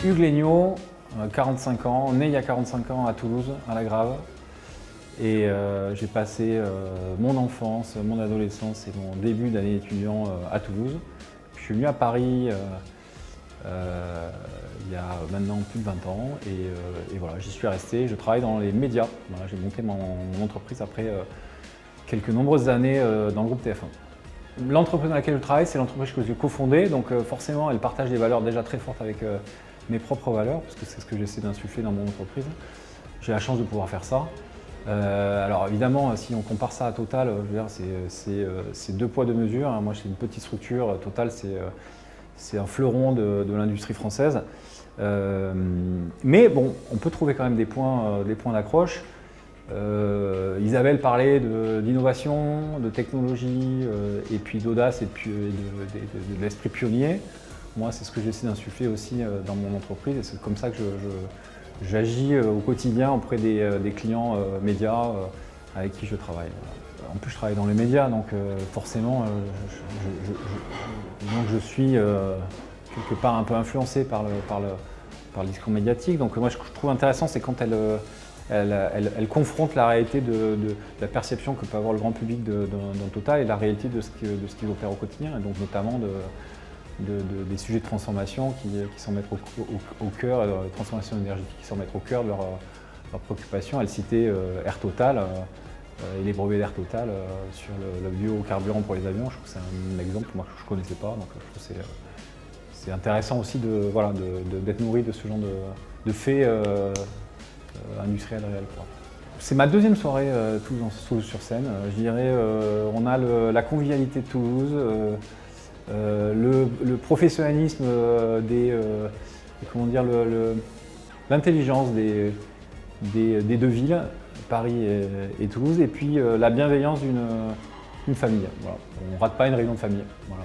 Hugues Léniaud, 45 ans, né il y a 45 ans à Toulouse, à La Grave. Et j'ai passé mon enfance, mon adolescence et mon début d'année étudiant à Toulouse. Je suis venu à Paris il y a maintenant plus de 20 ans et voilà, j'y suis resté. Je travaille dans les médias. Voilà, j'ai monté mon entreprise après quelques nombreuses années dans le groupe TF1. L'entreprise dans laquelle je travaille, c'est l'entreprise que j'ai cofondée, donc forcément elle partage des valeurs déjà très fortes avec mes propres valeurs, parce que c'est ce que j'essaie d'insuffler dans mon entreprise. J'ai la chance de pouvoir faire ça. Alors évidemment, si on compare ça à Total, je veux dire, c'est deux poids deux mesures. Moi, j'ai une petite structure. Total, c'est un fleuron de l'industrie française. Mais bon, on peut trouver quand même des points d'accroche. Isabelle parlait d'innovation, de technologie, et puis d'audace et de l'esprit pionnier. Moi, c'est ce que j'essaie d'insuffler aussi dans mon entreprise, et c'est comme ça que j'agis au quotidien auprès des clients médias avec qui je travaille. En plus, je travaille dans les médias, donc forcément, je suis quelque part un peu influencé par le discours médiatique. Donc moi, ce que je trouve intéressant, c'est quand elle confronte la réalité de la perception que peut avoir le grand public dans Total et la réalité de ce qu'ils opèrent au quotidien, et donc notamment des sujets de transformation qui s'en mettent au cœur, de transformation énergétique qui s'en mettent au cœur de leurs préoccupations. Elle citait Air Total et les brevets d'Air Total sur le biocarburant pour les avions. Je trouve que c'est un exemple moi, que je ne connaissais pas, donc je trouve que c'est intéressant aussi d'être nourri de ce genre de faits industriels réels. C'est ma deuxième soirée Toulouse sur scène. Je dirais, on a la convivialité de Toulouse, le professionnalisme l'intelligence des deux villes, Paris et Toulouse, et puis la bienveillance d'une famille. Voilà. On ne rate pas une réunion de famille. Voilà.